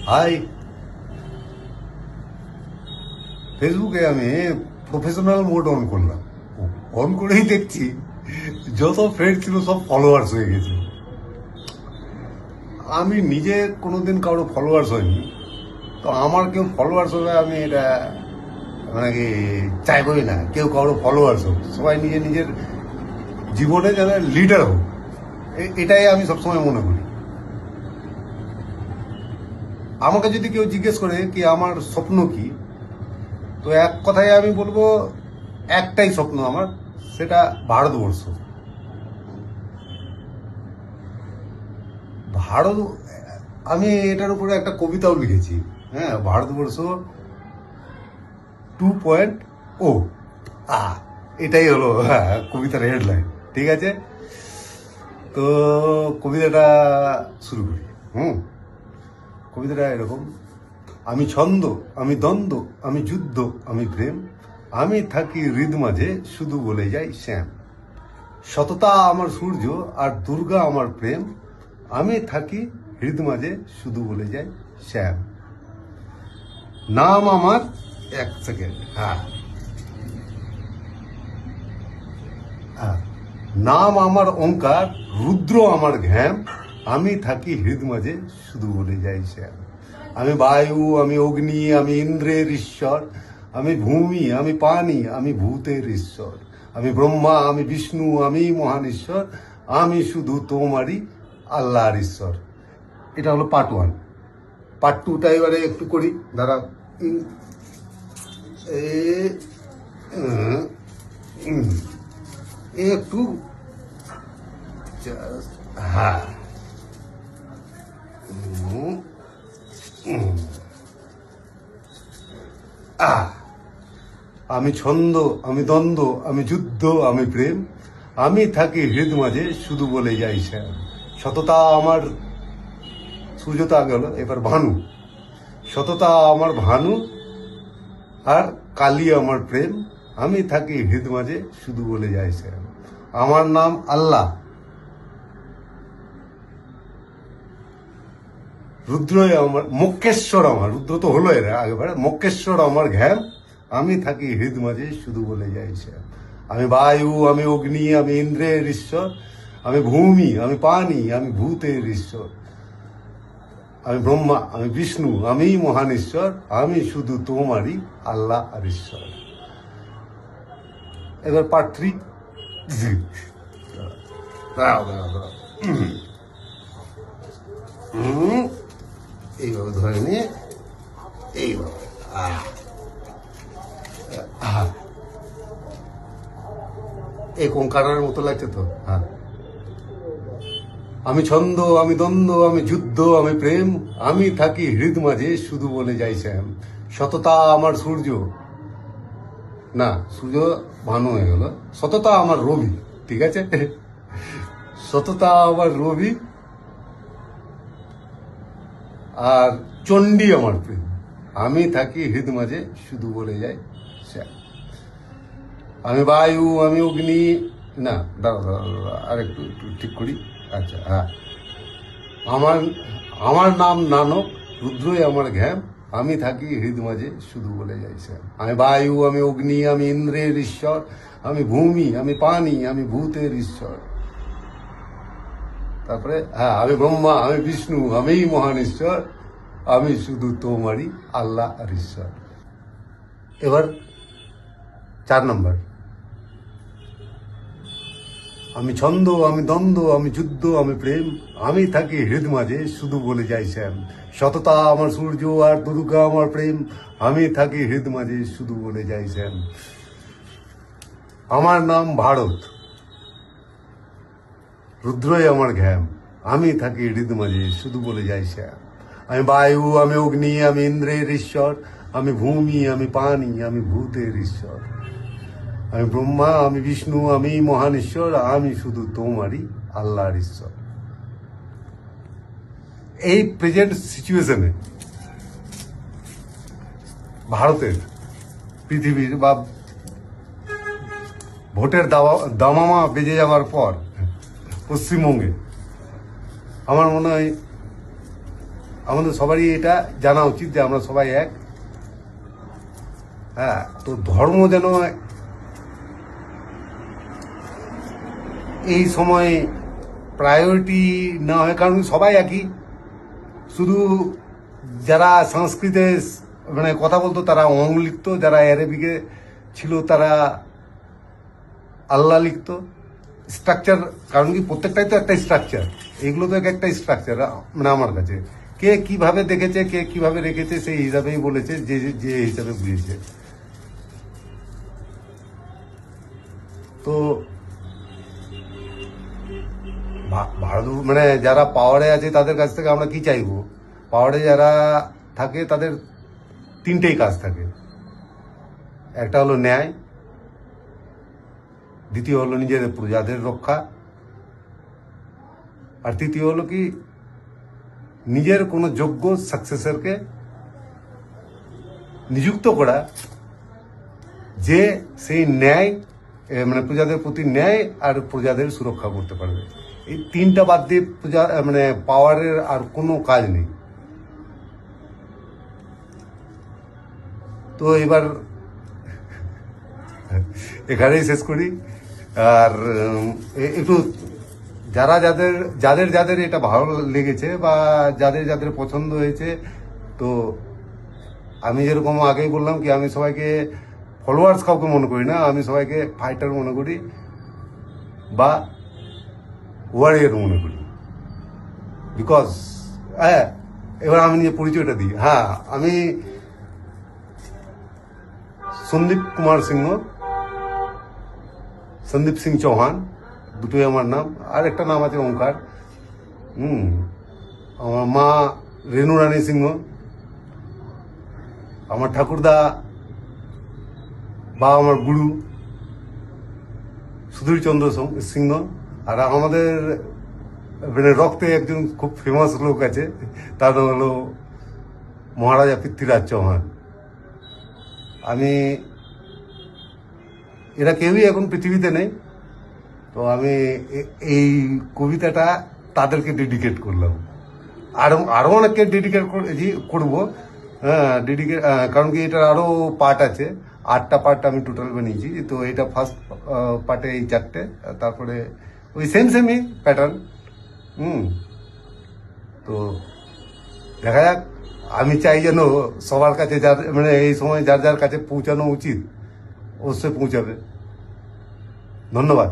High, ফেসবুকে আমি professional mode on করলাম। অন করেই দেখছি যত ফ্রেন্ড ছিল সব ফলোয়ার্স হয়ে গেছে। আমি নিজে কোনোদিন কারো ফলোয়ার্স হয়নি, তো আমার কেউ ফলোয়ার্স হবে আমি এটা মানে কি চাইবই না। কেউ কারো ফলোয়ার্স হোক, সবাই নিজে নিজের জীবনে যেন লিডার হোক, এটাই আমি সবসময় মনে করি। আমাকে যদি কেউ জিজ্ঞেস করে কি আমার স্বপ্ন কি, তো এক কথায় আমি বলবো একটাই স্বপ্ন আমার, সেটা ভারতবর্ষ। ভারত, আমি এটার উপরে একটা কবিতাও লিখেছি। হ্যাঁ, ভারতবর্ষ 2.0। এটাই হলো কবিতার হেডলাইন। ঠিক আছে, তো কবিতাটা শুরু করি। কবিতাটা এরকম: আমি ছন্দ, আমি দ্বন্দ্ব, আমি যুদ্ধ, আমি প্রেম, আমি থাকি হৃদ মাঝে শুধু বলে যাই শ্যাম। সততা আমার সূর্য আর দুর্গা আমার প্রেম, আমি থাকি হৃদ মাঝে শুধু বলে যাই শ্যাম। নাম আমার, এক সেকেন্ড, নাম আমার ওঙ্কার, রুদ্র আমার ঘ্যাম, আমি থাকি হৃদ মাঝে শুধু বলে যাই শ্যাম। আমি বায়ু, আমি অগ্নি, আমি ইন্দ্রের ঈশ্বর, আমি ভূমি, আমি পানি, আমি ভূতের ঈশ্বর, আমি ব্রহ্মা, আমি বিষ্ণু, আমি মহান ঈশ্বর, আমি শুধু তোমারই আল্লাহর ঈশ্বর। এটা হলো পার্ট 1। পার্ট 2টা এবারে একটু করি, দাঁড়া। একটু হ্যাঁ, আমি ছন্দ, আমি দ্বন্দ্ব, আমি যুদ্ধ, আমি প্রেম, আমি থাকি হৃদ মাঝে শুধু বলে যাই শ্যাম। সততা আমার, সূর্যতা গেল, এবার ভানু। সততা আমার ভানু আর কালী আমার প্রেম, আমি থাকি হৃদ মাঝে শুধু বলে যাই শ্যাম। আমার নাম আল্লাহ, রুদ্রই আমার, মক্কেশ্বর আমার, রুদ্র তো হলো এর আগেবারে, মক্কেশ্বর আমার ঘ্যাম, আমি থাকি হৃদ মাঝে শুধু বলে যাই শ্যাম। আমি বায়ু, আমি অগ্নি, আমি ইন্দ্রের ঈশ্বর, আমি ভূমি, আমি পানি, আমি ভূতের ঈশ্বর, আমি ব্রহ্মা, আমি বিষ্ণু, আমি মহান ঈশ্বর, আমি শুধু তোমারই আল্লাহ আর ঈশ্বর। এবার পার্ট 3। এইভাবে ধরে নিয়ে এইভাবে এই কঙ্কারের মতো লাগছে তো। হ্যাঁ, আমি ছন্দ, আমি দ্বন্দ্ব, আমি যুদ্ধ, আমি প্রেম, আমি থাকি হৃদ মাঝে শুধু বলে যাই শ্যাম। সততা আমার সূর্য, না সূর্য ভানু হয়ে গেল, সততা আমার রবি। ঠিক আছে, সততা আমার রবি আর চণ্ডী আমার প্রেম, আমি থাকি হৃদ মাঝে শুধু বলে যাই শ্যাম। আমি বায়ু, আমি অগ্নি, না দাঁড়া দাঁড়া দাঁড়া, আর একটু একটু ঠিক করি। আচ্ছা, হ্যাঁ, আমার আমার নাম নানক, রুদ্রই আমার ঘ্যাম, আমি থাকি হৃদ মাঝে শুধু বলে যাই শ্যাম। আমি বায়ু, আমি অগ্নি, আমি ইন্দ্রের ঈশ্বর, আমি ভূমি, আমি পানি, আমি ভূতের ঈশ্বর, তারপরে হ্যাঁ, আমি ব্রহ্মা, আমি বিষ্ণু, আমি মহান ঈশ্বর, আমি শুধু তোমারই আল্লাহ আর ঈশ্বর। এবার 4 নম্বর: আমি ছন্দ, আমি দ্বন্দ্ব, আমি যুদ্ধ, আমি প্রেম, আমি থাকি হৃদ মাঝে শুধু বলে যাই শ্যাম। সততা আমার সূর্য আর দুর্গা আমার প্রেম, আমি থাকি হৃদ মাঝে শুধু বলে যাই শ্যাম। আমার নাম ভারত, রুদ্রই আমার ঘ্যাম, আমি থাকি হৃদ মাঝে শুধু বলে যাই শ্যাম। আমি বায়ু, আমি অগ্নি, আমি ইন্দ্রের ঈশ্বর, আমি ভূমি, আমি পানি, আমি ভূতের ঈশ্বর, আমি ব্রহ্মা, আমি বিষ্ণু, আমি মহান ঈশ্বর, আমি শুধু তোমারই আল্লাহর ঈশ্বর। এই প্রেজেন্ট সিচুয়েশনে ভারতের, পৃথিবীর বা ভোটের দামামা বেজে যাওয়ার পর পশ্চিমবঙ্গে আমার মনে হয় আমাদের সবারই এটা জানা উচিত যে আমরা সবাই এক। হ্যাঁ, তো ধর্ম যেন এই সময় প্রায়োরিটি না হয়, কারণ সবাই একই। শুধু যারা সংস্কৃতে মানে কথা বলতো তারা অং লিখতো, যারা অ্যারেবিকে ছিল তারা আল্লাহ লিখতো। স্ট্রাকচার, কারণ কি প্রত্যেকটাই তো একটা স্ট্রাকচার, এগুলো তো এক একটা স্ট্রাকচার। মানে আমার কাছে কে কিভাবে দেখেছে, কে কিভাবে রেখেছে, সেই হিসাবেই বলেছে, যে যে হিসাবে বুঝেছে। তো ভারত মানে যারা পাওয়ারে আছে তাদের কাছ থেকে আমরা কি চাইবো? পাওয়ারে যারা থাকে তাদের তিনটেই কাজ থাকে। একটা হলো ন্যায়, দ্বিতীয় হলো নিজেদের প্রজাদের রক্ষা, আর তৃতীয় হলো কি নিজের কোনো যোগ্য সাকসেসরকে নিযুক্ত করা, যে সেই ন্যায় মানে প্রজাদের প্রতি ন্যায় আর প্রজাদের সুরক্ষা করতে পারবে। এই তিনটা বাদ দিয়ে প্রজা মানে পাওয়ারের আর কোনো কাজ নেই। তো এবার এখানেই শেষ করি। আর একটু যারা যাদের যাদের যাদের এটা ভালো লেগেছে বা যাদের যাদের পছন্দ হয়েছে, তো আমি যেরকম আগেই বললাম কি আমি সবাইকে ফলোয়ার্স কাউকে মনে করি না, আমি সবাইকে ফাইটার মনে করি বা ওয়ারিয়ার মনে করি। বিকজ হ্যাঁ, এবার আমি নিজে পরিচয়টা দিই। হ্যাঁ, আমি সন্দীপ কুমার সিংহ, সন্দীপ সিং চৌহান, দুটোই আমার নাম। আর একটা নাম আছে ওঙ্কার। আমার মা রেণু রানী সিংহ, আমার ঠাকুরদা বা আমার গুরু সুধীরচন্দ্র সিংহ। আর আমাদের মানে রক্তে একজন খুব ফেমাস লোক আছে, তার নাম হলো মহারাজা পৃথ্বীরাজ চৌহান। আমি এরা কেউই এখন পৃথিবীতে নেই, তো আমি এই কবিতাটা তাদেরকে ডেডিকেট করলাম। আরও আরও অনেককে ডেডিকেট করবো। হ্যাঁ, ডেডিকেট, কারণ কি এটার আরও পার্ট আছে, 8টা পার্ট আমি টোটাল বানিয়েছি। তো এটা ফার্স্ট পার্টে এই 4টে, তারপরে ওই সেমই প্যাটার্ন। তো দেখা যাক। আমি চাই যেন সবার কাছে যার মানে এই সময় যার যার কাছে পৌঁছানো উচিত অবশ্যই পৌঁছাবে। ধন্যবাদ।